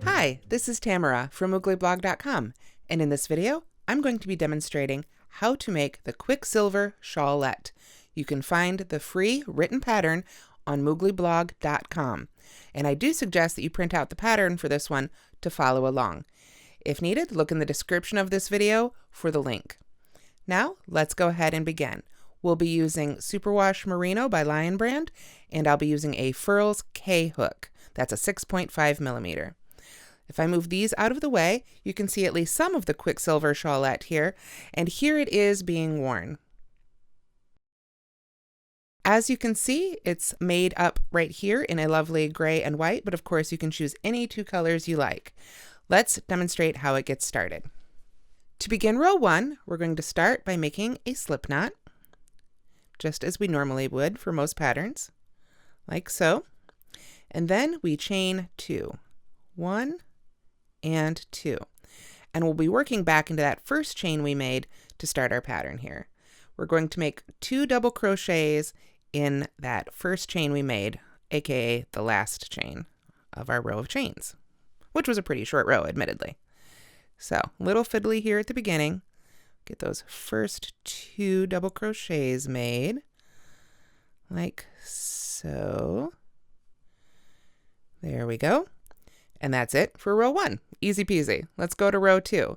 Hi, this is Tamara from mooglyblog.com, and in this video I'm going to be demonstrating how to make the Quicksilver Shawlette. You can find the free written pattern on mooglyblog.com, and I do suggest that you print out the pattern for this one to follow along. If needed, look in the description of this video for the link. Now let's go ahead and begin. We'll be using Superwash Merino by Lion Brand, and I'll be using a Furls K hook. That's a 6.5 millimeter. If I move these out of the way, you can see at least some of the Quicksilver Shawlette here, and here it is being worn. As you can see, it's made up right here in a lovely gray and white, but of course you can choose any two colors you like. Let's demonstrate how it gets started. To begin row 1, we're going to start by making a slip knot, just as we normally would for most patterns, like so. And then we chain 2. 1 and 2. And we'll be working back into that first chain we made to start our pattern here. We're going to make 2 double crochets in that first chain we made, aka the last chain of our row of chains, which was a pretty short row, admittedly. So, little fiddly here at the beginning. Get those first 2 double crochets made, like so. There we go. And that's it for row 1. Easy peasy. Let's go to row 2.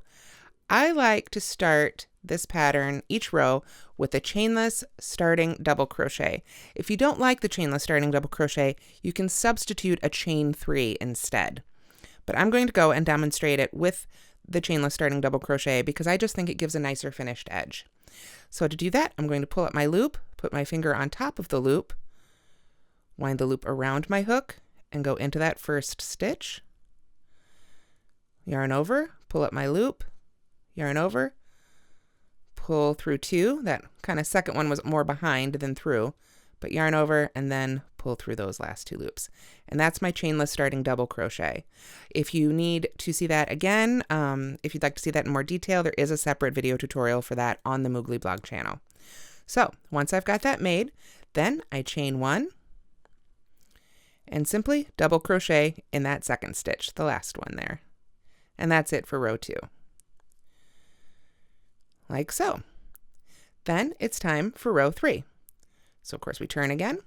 I like to start this pattern, each row, with a chainless starting double crochet. If you don't like the chainless starting double crochet, you can substitute a chain 3 instead. But I'm going to go and demonstrate it with the chainless starting double crochet because I just think it gives a nicer finished edge. So to do that, I'm going to pull up my loop, put my finger on top of the loop, wind the loop around my hook, and go into that first stitch. Yarn over, pull up my loop, yarn over, pull through 2. That kind of second one was more behind than through, but yarn over and then pull through those last 2 loops. And that's my chainless starting double crochet. If you need to see that again, if you'd like to see that in more detail, there is a separate video tutorial for that on the Moogly blog channel. So once I've got that made, then I chain 1 and simply double crochet in that second stitch, the last one there. And that's it for row 2. Like so. Then it's time for row 3. So of course we turn again.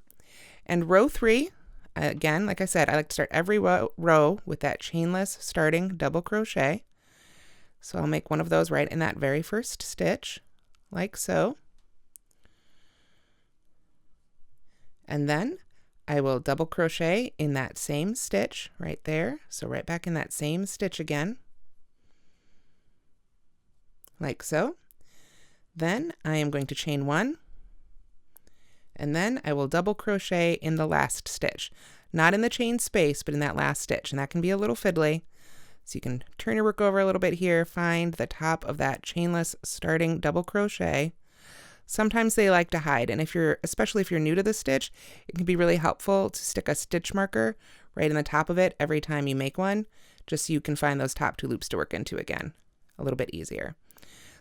And row 3, again, like I said, I like to start every row with that chainless starting double crochet. So I'll make one of those right in that very first stitch, like so. And then I will double crochet in that same stitch right there. So right back in that same stitch again, like so. Then I am going to chain 1, and then I will double crochet in the last stitch, not in the chain space, but in that last stitch. And that can be a little fiddly. So you can turn your work over a little bit here, find the top of that chainless starting double crochet. Sometimes they like to hide, and especially if you're new to the stitch, it can be really helpful to stick a stitch marker right in the top of it every time you make one, just so you can find those top 2 loops to work into again a little bit easier.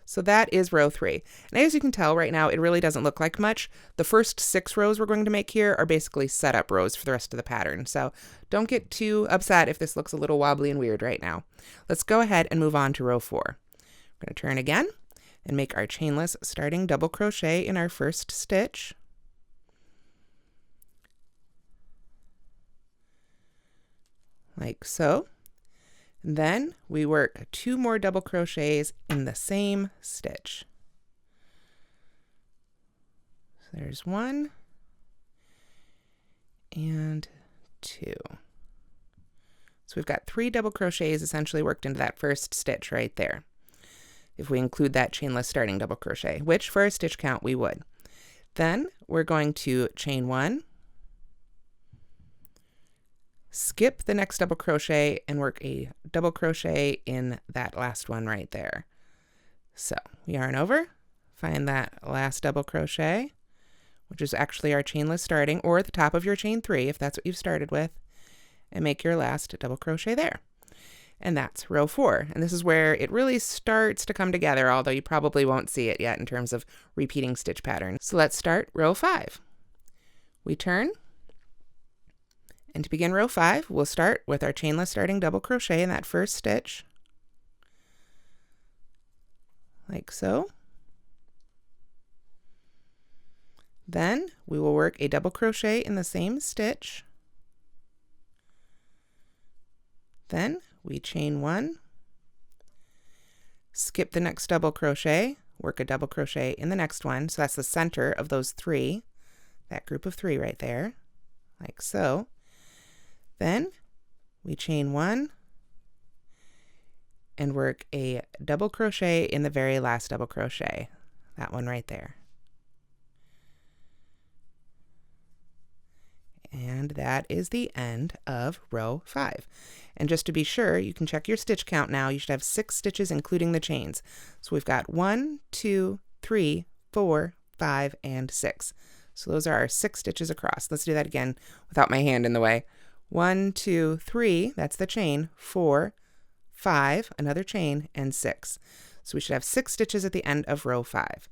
So that is row 3. And as you can tell right now, it really doesn't look like much. The first 6 rows we're going to make here are basically setup rows for the rest of the pattern. So don't get too upset if this looks a little wobbly and weird right now. Let's go ahead and move on to row 4. We're going to turn again and make our chainless starting double crochet in our first stitch. Like so. And then we work 2 more double crochets in the same stitch. So there's 1 and 2. So we've got 3 double crochets essentially worked into that first stitch right there, if we include that chainless starting double crochet, which for a stitch count we would. Then we're going to chain 1, skip the next double crochet, and work a double crochet in that last one right there. So yarn over, find that last double crochet, which is actually our chainless starting, or the top of your chain 3 if that's what you've started with, and make your last double crochet there. And that's row 4. And this is where it really starts to come together, although you probably won't see it yet in terms of repeating stitch patterns. So let's start row 5. We turn, and to begin row 5, we'll start with our chainless starting double crochet in that first stitch, like so. Then we will work a double crochet in the same stitch. Then we chain 1, skip the next double crochet, work a double crochet in the next one. So that's the center of those 3, that group of 3 right there, like so. Then we chain 1 and work a double crochet in the very last double crochet, that one right there. And that is the end of row 5. And just to be sure, you can check your stitch count now. You should have 6 stitches, including the chains. So we've got 1, 2, 3, 4, 5, and 6. So those are our 6 stitches across. Let's do that again without my hand in the way. 1, 2, 3, that's the chain, 4, 5, another chain, and 6. So we should have 6 stitches at the end of row 5.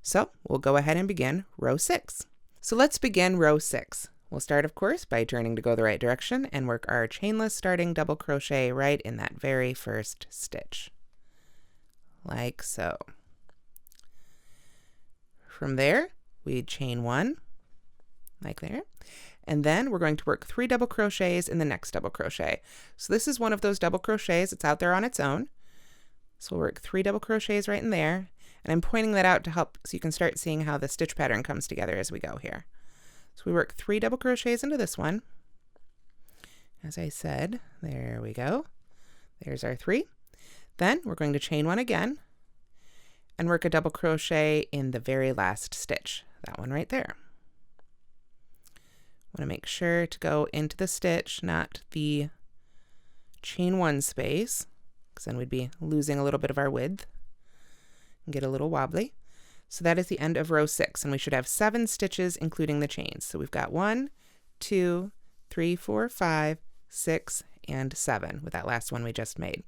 So we'll go ahead and begin row 6. So let's begin row 6. We'll start, of course, by turning to go the right direction and work our chainless starting double crochet right in that very first stitch, like so. From there, we chain 1, like there, and then we're going to work 3 double crochets in the next double crochet. So this is one of those double crochets. It's out there on its own. So we'll work 3 double crochets right in there, and I'm pointing that out to help so you can start seeing how the stitch pattern comes together as we go here. So we work 3 double crochets into this one. As I said, there we go. There's our 3. Then we're going to chain 1 again and work a double crochet in the very last stitch, that one right there. Want to make sure to go into the stitch, not the chain 1 space, because then we'd be losing a little bit of our width and get a little wobbly. So that is the end of row 6, and we should have 7 stitches, including the chains. So we've got 1, 2, 3, 4, 5, 6, and 7 with that last one we just made.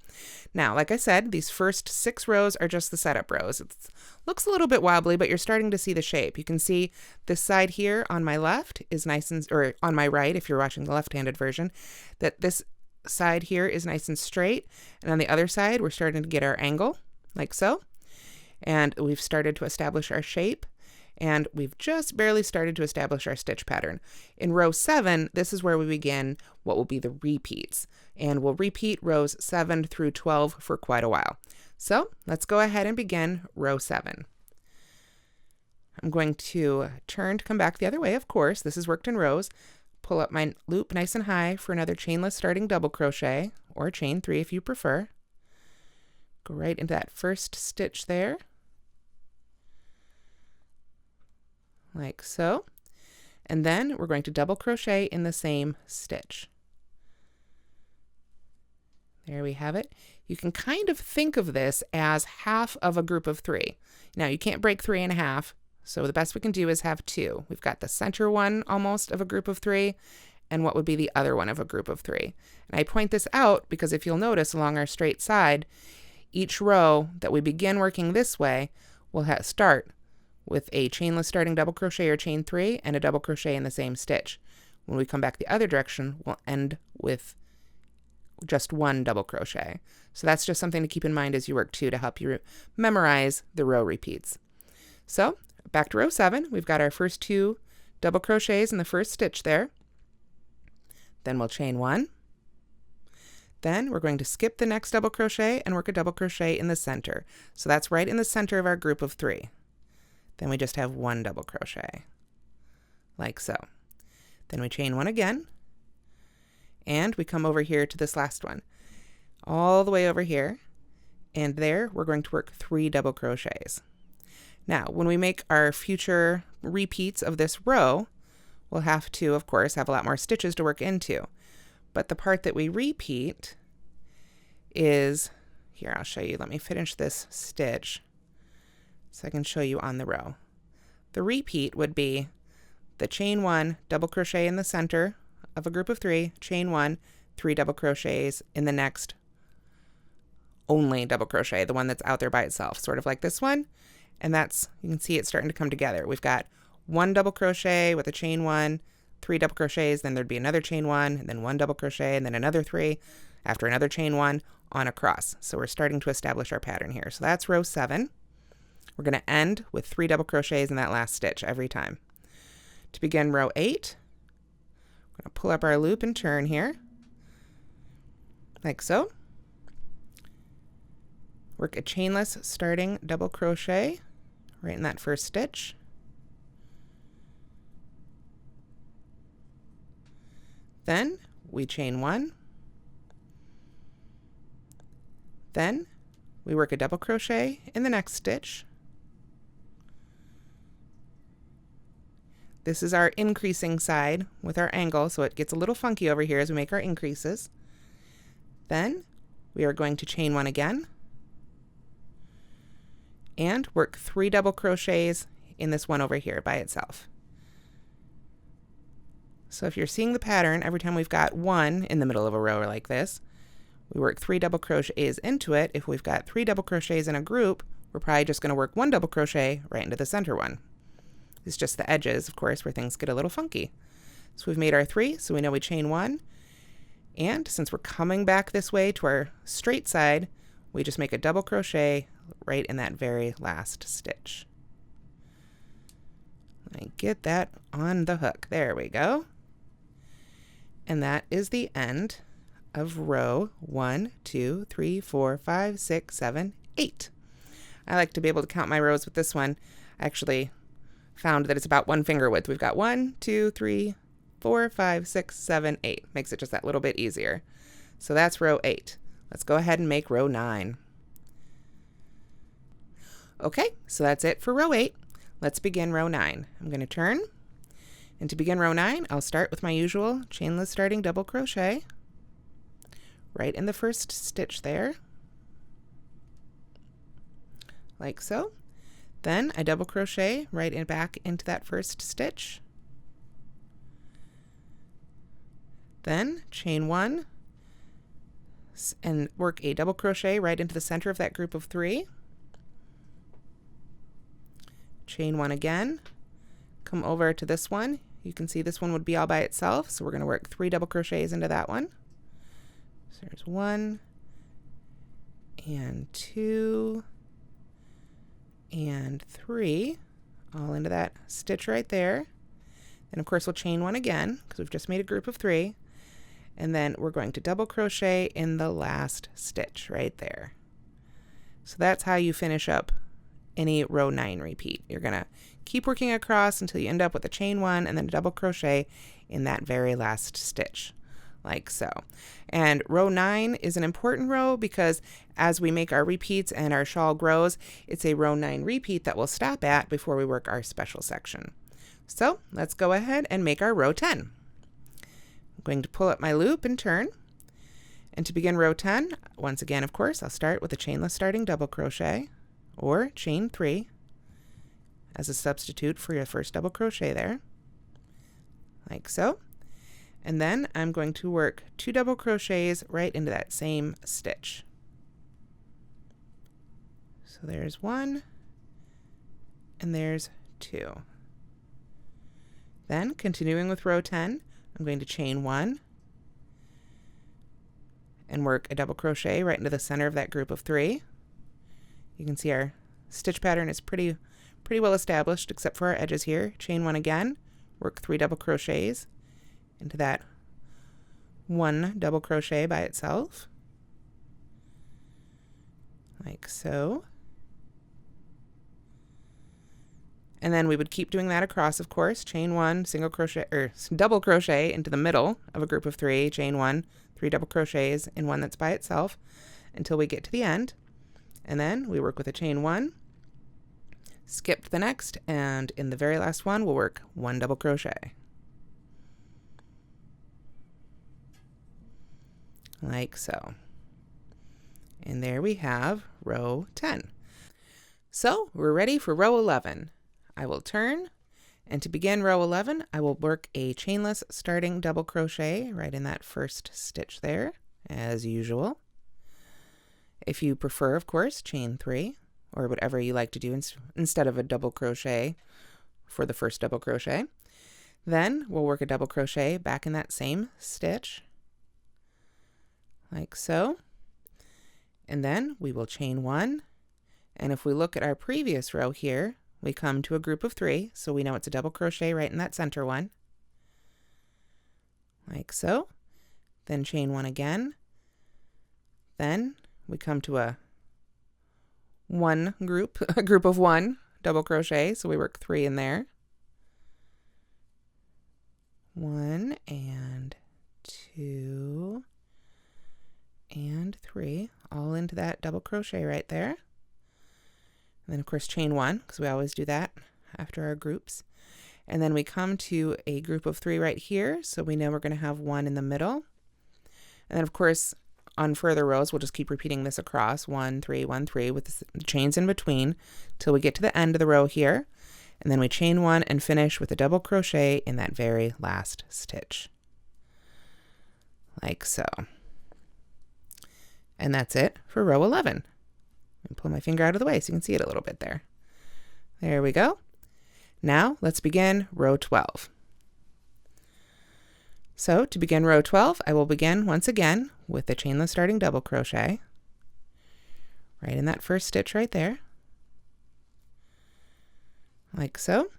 Now, like I said, these first 6 rows are just the setup rows. It looks a little bit wobbly, but you're starting to see the shape. You can see this side here on my left is nice and, or on my right, if you're watching the left-handed version, that this side here is nice and straight, and on the other side, we're starting to get our angle, like so. And we've started to establish our shape, and we've just barely started to establish our stitch pattern. In row 7, this is where we begin what will be the repeats, and we'll repeat rows 7 through 12 for quite a while. So let's go ahead and begin row 7. I'm going to turn to come back the other way, of course. This is worked in rows. Pull up my loop nice and high for another chainless starting double crochet, or chain 3 if you prefer. Go right into that first stitch there, like so. And then we're going to double crochet in the same stitch. There we have it. You can kind of think of this as half of a group of 3. Now you can't break 3 in half, so the best we can do is have 2. We've got the center one almost of a group of 3, and what would be the other one of a group of 3. And I point this out because if you'll notice along our straight side, each row that we begin working this way will start with a chainless starting double crochet or chain 3 and a double crochet in the same stitch. When we come back the other direction, we'll end with just 1 double crochet. So that's just something to keep in mind as you work too, to help you memorize the row repeats. So back to row 7, we've got our first 2 double crochets in the first stitch there. Then we'll chain 1. Then we're going to skip the next double crochet and work a double crochet in the center. So that's right in the center of our group of 3. Then we just have 1 double crochet, like so. Then we chain 1 again, and we come over here to this last one, all the way over here, and there we're going to work 3 double crochets. Now, when we make our future repeats of this row, we'll have to, of course, have a lot more stitches to work into. But the part that we repeat is, here, I'll show you. Let me finish this stitch so I can show you on the row. The repeat would be the chain 1, double crochet in the center of a group of 3, chain 1, 3 double crochets in the next only double crochet, the one that's out there by itself, sort of like this one. And that's, you can see it starting to come together. We've got one double crochet with a chain one, 3 double crochets, then there'd be another chain one, and then 1 double crochet, and then another 3, after another chain one, on across. So we're starting to establish our pattern here. So that's row 7. We're going to end with 3 double crochets in that last stitch every time. To begin row 8, we're going to pull up our loop and turn here, like so. Work a chainless starting double crochet right in that first stitch. Then we chain 1. Then we work a double crochet in the next stitch. This is our increasing side with our angle, so it gets a little funky over here as we make our increases. Then we are going to chain 1 again and work 3 double crochets in this one over here by itself. So if you're seeing the pattern, every time we've got 1 in the middle of a row like this, we work 3 double crochets into it. If we've got 3 double crochets in a group, we're probably just going to work 1 double crochet right into the center one. It's just the edges, of course, where things get a little funky. So we've made our 3, so we know we chain 1. And since we're coming back this way to our straight side, we just make a double crochet right in that very last stitch. Let me get that on the hook. There we go. And that is the end of row 1, 2, 3, 4, 5, 6, 7, 8. I like to be able to count my rows with this one. I actually found that it's about 1 finger width. We've got 1, 2, 3, 4, 5, 6, 7, 8. Makes it just that little bit easier. So that's row 8. Let's go ahead and make row 9. Okay, so that's it for row 8. Let's begin row 9. I'm going to turn, and to begin row 9, I'll start with my usual chainless starting double crochet right in the first stitch there, like so. Then I double crochet right in back into that first stitch. Then chain 1 and work a double crochet right into the center of that group of 3. Chain 1 again, come over to this one. You can see this one would be all by itself, so we're going to work 3 double crochets into that one. So there's 1 and 2 and 3, all into that stitch right there. And of course we'll chain 1 again because we've just made a group of 3, and then we're going to double crochet in the last stitch right there. So that's how you finish up any row 9 repeat. You're going to keep working across until you end up with a chain 1 and then a double crochet in that very last stitch, like so. And row 9 is an important row because as we make our repeats and our shawl grows, it's a row 9 repeat that we'll stop at before we work our special section. So let's go ahead and make our row 10. I'm going to pull up my loop and turn. And to begin row 10, once again, of course, I'll start with a chainless starting double crochet or chain 3 as a substitute for your first double crochet there, like so. And then I'm going to work 2 double crochets right into that same stitch. So there's 1 and there's 2. Then continuing with row 10, I'm going to chain 1 and work a double crochet right into the center of that group of 3. You can see our stitch pattern is pretty well established except for our edges here. Chain 1 again, work 3 double crochets into that 1 double crochet by itself, like so. And then we would keep doing that across, of course. Chain 1, single crochet or double crochet into the middle of a group of 3, chain 1, 3 double crochets in one that's by itself until we get to the end. And then we work with a chain 1, skip to the next, and in the very last one we'll work 1 double crochet, like so. And there we have row 10. So we're ready for row 11. I will turn, and to begin row 11, I will work a chainless starting double crochet right in that first stitch there, as usual. If you prefer, of course, chain 3, or whatever you like to do instead of a double crochet for the first double crochet. Then we'll work a double crochet back in that same stitch, like so. And then we will chain 1. And if we look at our previous row here, we come to a group of 3, so we know it's a double crochet right in that center one, like so. Then chain 1 again. Then we come to a group of 1 double crochet, so we work 3 in there. 1 and 2 and 3, all into that double crochet right there. And then of course chain 1, because we always do that after our groups. And then we come to a group of 3 right here, so we know we're going to have 1 in the middle. And then of course on further rows we'll just keep repeating this across, 1 3 1 3 with the chains in between till we get to the end of the row here. And then we chain 1 and finish with a double crochet in that very last stitch, like so. And that's it for row 11. And pull my finger out of the way so you can see it a little bit there. There we go. Now let's begin row 12. So to begin row 12, I will begin once again with the chainless starting double crochet right in that first stitch right there, like so.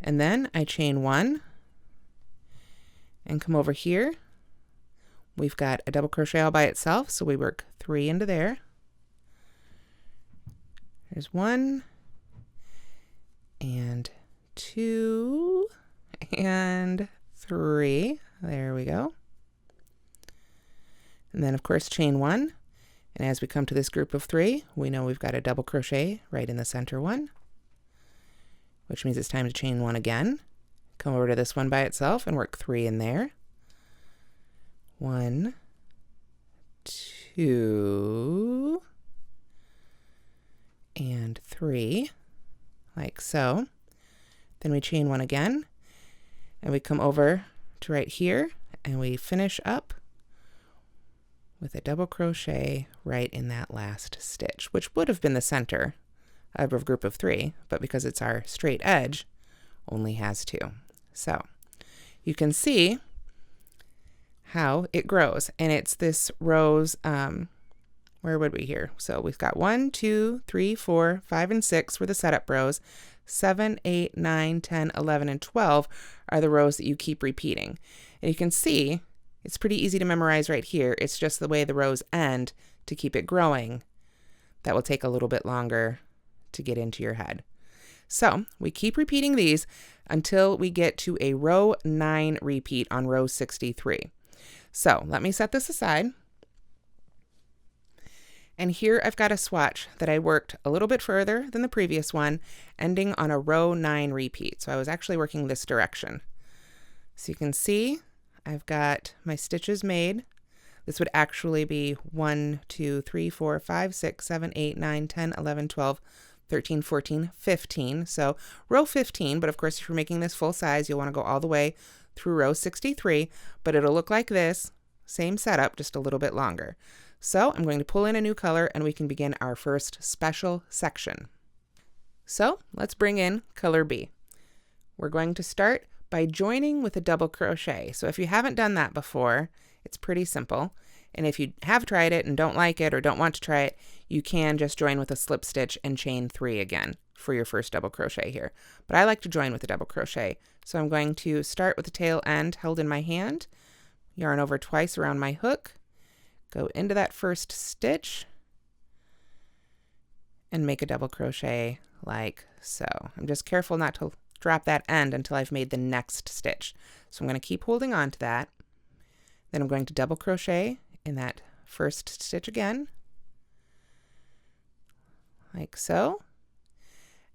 And then I chain 1 and come over here. We've got a double crochet all by itself, so we work 3 into there. There's 1 and 2 and 3. There we go. And then of course chain 1, and as we come to this group of 3, we know we've got a double crochet right in the center one, which means it's time to chain 1 again. Come over to this one by itself and work 3 in there. 1, 2, and 3, like so. Then we chain 1 again, and we come over to right here, and we finish up with a double crochet right in that last stitch, which would have been the center of a group of 3, but because it's our straight edge, only has 2. So you can see how it grows, and it's this rows, where would we here? So we've got 1, 2, 3, 4, 5, and 6 were the setup rows. 7, 8, 9, 10, 11, and 12 are the rows that you keep repeating. And you can see it's pretty easy to memorize right here. It's just the way the rows end to keep it growing that will take a little bit longer to get into your head. So we keep repeating these until we get to a row 9 repeat on row 63. So let me set this aside. And here I've got a swatch that I worked a little bit further than the previous one, ending on a row 9 repeat. So I was actually working this direction. So you can see I've got my stitches made. This would actually be 1, 2, 3, 4, 5, 6, 7, 8, 9, 10, 11, 12, 13, 14, 15. So row 15, but of course if you're making this full size, you'll want to go all the way through row 63, but it'll look like this, same setup, just a little bit longer. So I'm going to pull in a new color and we can begin our first special section. So let's bring in color B. We're going to start by joining with a double crochet. So if you haven't done that before, it's pretty simple. And if you have tried it and don't like it or don't want to try it, you can just join with a slip stitch and chain 3 again for your first double crochet here. But I like to join with a double crochet. So I'm going to start with the tail end held in my hand, yarn over twice around my hook, go into that first stitch, and make a double crochet like so. I'm just careful not to drop that end until I've made the next stitch. So I'm going to keep holding on to that. Then I'm going to double crochet in that first stitch again, like so.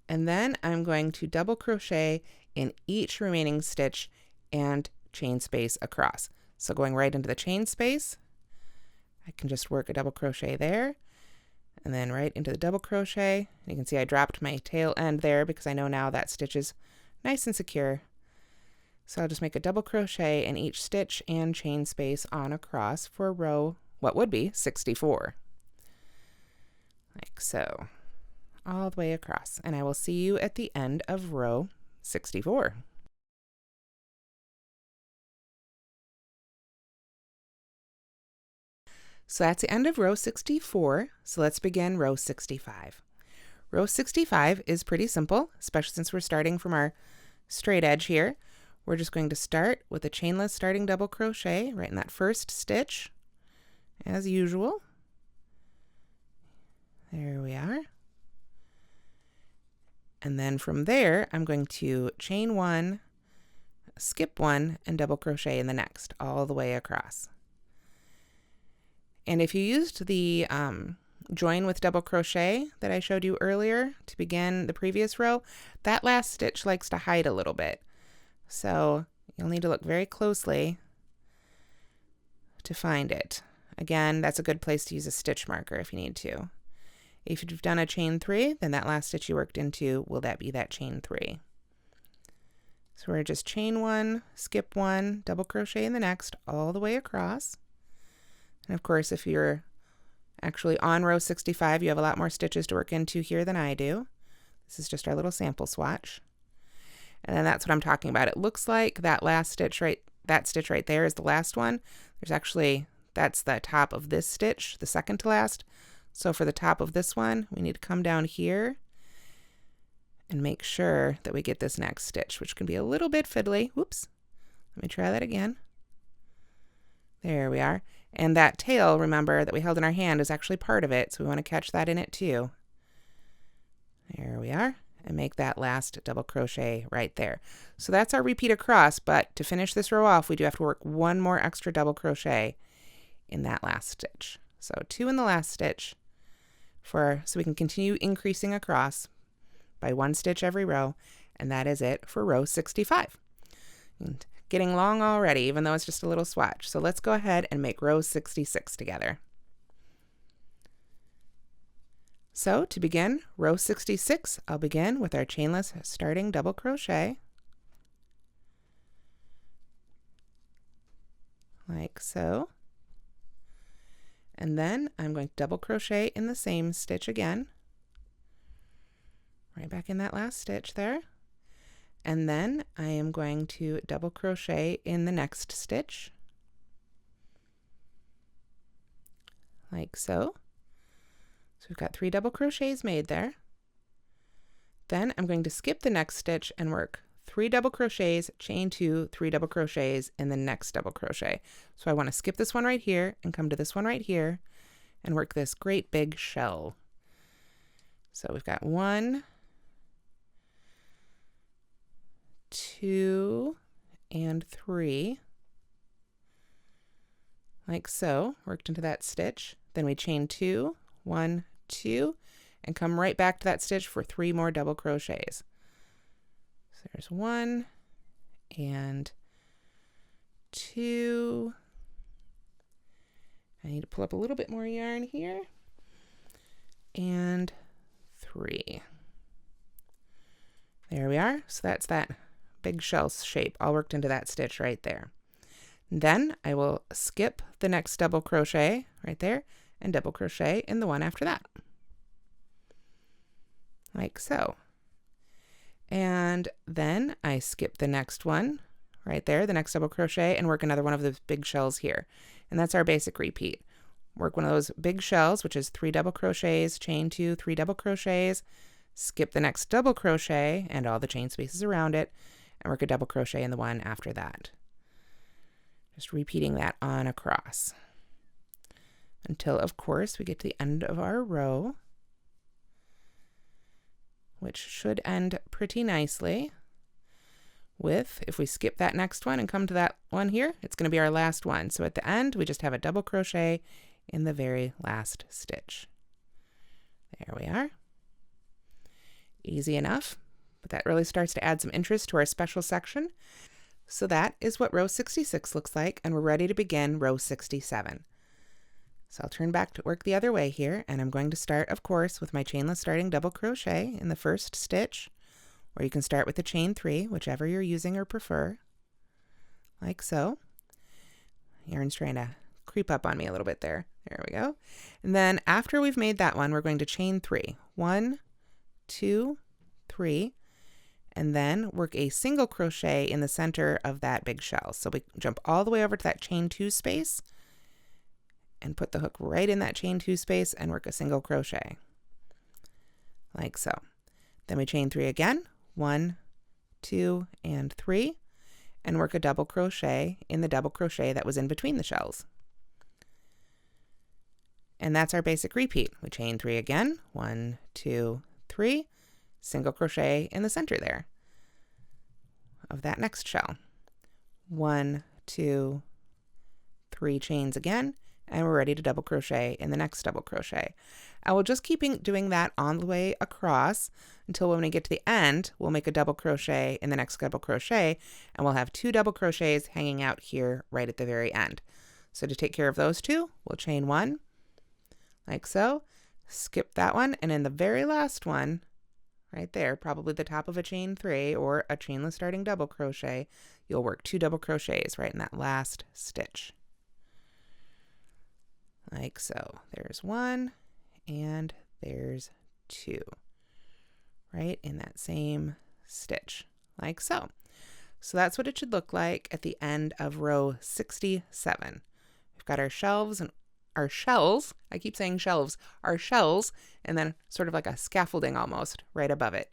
And then I'm going to double crochet in each remaining stitch and chain space across. So going right into the chain space, I can just work a double crochet there, and then right into the double crochet. You can see I dropped my tail end there because I know now that stitch is nice and secure. So I'll just make a double crochet in each stitch and chain space on across for row, what would be 64. Like so, all the way across. And I will see you at the end of row 64. So that's the end of row 64. So let's begin row 65. Row 65 is pretty simple, especially since we're starting from our straight edge here. We're just going to start with a chainless starting double crochet right in that first stitch, as usual. There we are. And then from there, I'm going to chain one, skip one, and double crochet in the next, all the way across. And if you used the join with double crochet that I showed you earlier to begin the previous row, that last stitch likes to hide a little bit. So you'll need to look very closely to find it. Again, that's a good place to use a stitch marker if you need to. If you've done a chain 3, then that last stitch you worked into, will that be that chain 3? So we're just chain 1, skip 1, double crochet in the next, all the way across. And of course, if you're actually on row 65, you have a lot more stitches to work into here than I do. This is just our little sample swatch. And then that's what I'm talking about. It looks like that last stitch that stitch right there is the last one. There's actually, that's the top of this stitch, the second to last. So for the top of this one, we need to come down here and make sure that we get this next stitch, which can be a little bit fiddly. Whoops. Let me try that again. There we are. And that tail, remember, that we held in our hand is actually part of it, so we want to catch that in it too. There we are. And make that last double crochet right there. So that's our repeat across, but to finish this row off, we do have to work one more extra double crochet in that last stitch. So 2 in the last stitch so we can continue increasing across by 1 stitch every row, and that is it for row 65. And getting long already, even though it's just a little swatch. So let's go ahead and make row 66 together. So to begin row 66, I'll begin with our chainless starting double crochet, like so. And then I'm going to double crochet in the same stitch again, right back in that last stitch there. And then I am going to double crochet in the next stitch, like so. So we've got 3 double crochets made there. Then I'm going to skip the next stitch and work 3 double crochets, chain 2, 3 double crochets in the next double crochet. So I want to skip this one right here and come to this one right here and work this great big shell. So we've got 1, 2, and 3, like so, worked into that stitch. Then we chain 2, 1, 2, and come right back to that stitch for 3 more double crochets. So there's 1 and 2. I need to pull up a little bit more yarn here, and 3. There we are. So that's that big shell shape all worked into that stitch right there. Then I will skip the next double crochet right there and double crochet in the one after that, like so. And then I skip the next one right there, the next double crochet, and work another one of those big shells here. And that's our basic repeat. Work one of those big shells, which is 3 double crochets, chain 2, 3 double crochets, skip the next double crochet and all the chain spaces around it, and work a double crochet in the one after that. Just repeating that on across until, of course, we get to the end of our row, which should end pretty nicely with, if we skip that next one and come to that one here, it's going to be our last one. So at the end, we just have a double crochet in the very last stitch. There we are. Easy enough, but that really starts to add some interest to our special section. So that is what row 66 looks like, and we're ready to begin row 67. So I'll turn back to work the other way here, and I'm going to start, of course, with my chainless starting double crochet in the first stitch, or you can start with the chain 3, whichever you're using or prefer, like so. Yarn's trying to creep up on me a little bit there. There we go. And then after we've made that one, we're going to chain 3. 1, 2, 3, and then work a single crochet in the center of that big shell. So we jump all the way over to that chain 2 space and put the hook right in that chain 2 space and work a single crochet like so. Then we chain 3 again, 1, 2, and 3, and work a double crochet in the double crochet that was in between the shells. And that's our basic repeat. We chain 3 again, 1, 2, 3, single crochet in the center there of that next shell. 1, 2, 3 chains again, and we're ready to double crochet in the next double crochet. I will just keep doing that on the way across until when we get to the end, we'll make a double crochet in the next double crochet, and we'll have 2 double crochets hanging out here right at the very end. So to take care of those 2, we'll chain 1 like so, skip that one, and in the very last one, right there, probably the top of a chain 3 or a chainless starting double crochet, you'll work 2 double crochets right in that last stitch. Like so. There's 1 and there's 2 right in that same stitch like so. So that's what it should look like at the end of row 67. We've got our shelves and our shells, I keep saying shelves, our shells, and then sort of like a scaffolding almost right above it.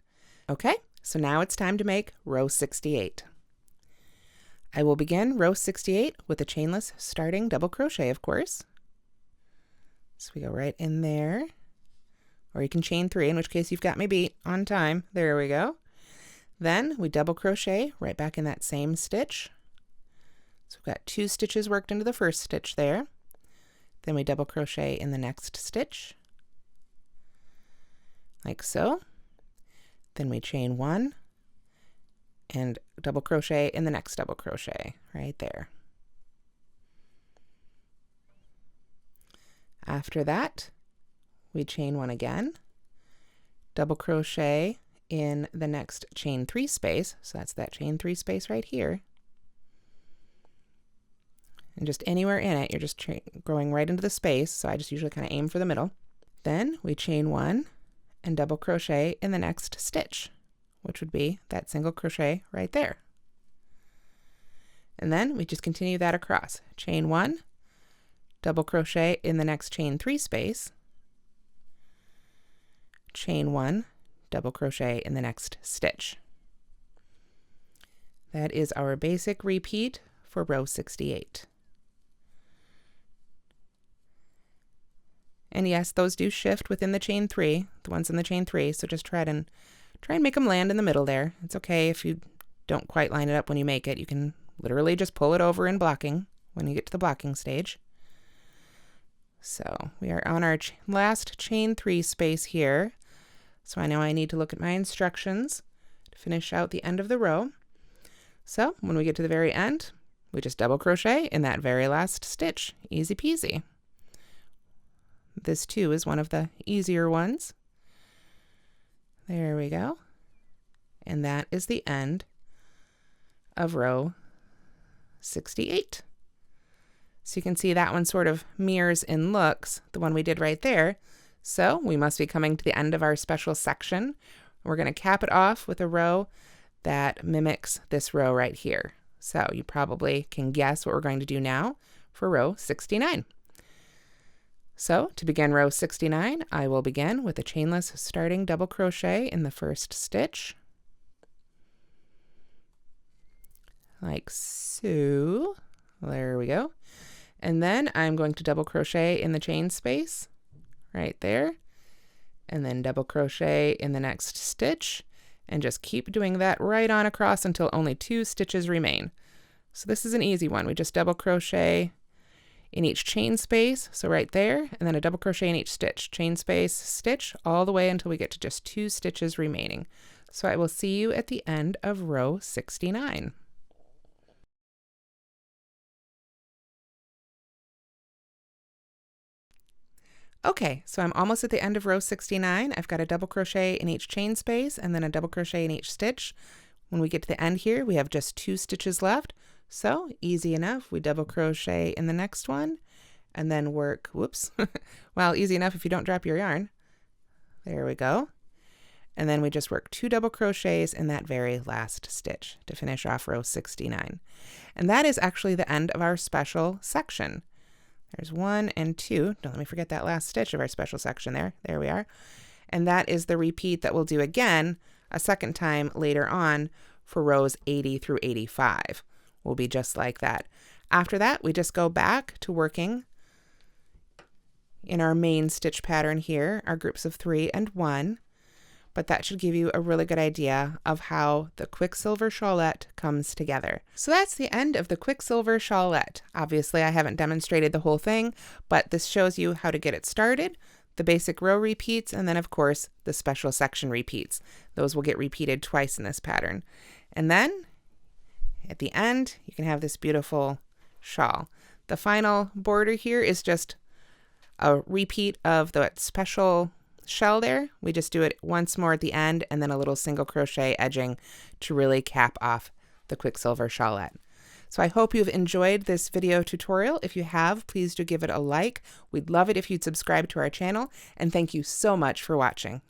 Okay, so now it's time to make row 68. I will begin row 68 with a chainless starting double crochet, of course. So we go right in there, or you can chain 3, in which case you've got me beat on time. There we go. Then we double crochet right back in that same stitch. So we've got 2 stitches worked into the first stitch there. Then we double crochet in the next stitch, like so. Then we chain 1 and double crochet in the next double crochet right there. After that, we chain 1 again, double crochet in the next chain 3 space. So that's that chain 3 space right here. And just anywhere in it, you're just going right into the space. So I just usually kind of aim for the middle. Then we chain 1 and double crochet in the next stitch, which would be that single crochet right there. And then we just continue that across. Chain 1, double crochet in the next chain 3 space, chain 1, double crochet in the next stitch. That is our basic repeat for row 68. And yes, those do shift within the chain 3, the ones in the chain 3, so just try and make them land in the middle there. It's okay if you don't quite line it up when you make it. You can literally just pull it over in blocking when you get to the blocking stage. So we are on our last chain 3 space here. So I know I need to look at my instructions to finish out the end of the row. So when we get to the very end, we just double crochet in that very last stitch. Easy peasy. This too is one of the easier ones. There we go. And that is the end of row 68. So you can see that one sort of mirrors in looks the one we did right there. So we must be coming to the end of our special section. We're going to cap it off with a row that mimics this row right here. So you probably can guess what we're going to do now for row 69. So to begin row 69, I will begin with a chainless starting double crochet in the first stitch, like so. There we go. And then I'm going to double crochet in the chain space right there, and then double crochet in the next stitch, and just keep doing that right on across until only 2 stitches remain. So this is an easy one. We just double crochet in each chain space, so right there, and then a double crochet in each stitch, chain space, stitch, all the way until we get to just 2 stitches remaining. So I will see you at the end of row 69. Okay, so I'm almost at the end of row 69. I've got a double crochet in each chain space and then a double crochet in each stitch. When we get to the end here, we have just 2 stitches left. So easy enough. We double crochet in the next one and then work, whoops, well, easy enough if you don't drop your yarn. There we go. and then we just work 2 double crochets in that very last stitch to finish off row 69. And that is actually the end of our special section. There's 1 and 2. Don't let me forget that last stitch of our special section there. There we are. And that is the repeat that we'll do again a second time later on for rows 80 through 85. Will be just like that. After that, we just go back to working in our main stitch pattern here, our groups of 3 and 1. But that should give you a really good idea of how the Quicksilver Shawlette comes together. So that's the end of the Quicksilver Shawlette. Obviously, I haven't demonstrated the whole thing, but this shows you how to get it started, the basic row repeats, and then of course the special section repeats. Those will get repeated twice in this pattern. And then at the end, you can have this beautiful shawl. The final border here is just a repeat of the special shell there. We just do it once more at the end and then a little single crochet edging to really cap off the Quicksilver Shawlette. So I hope you've enjoyed this video tutorial. If you have, please do give it a like. We'd love it if you'd subscribe to our channel, and thank you so much for watching.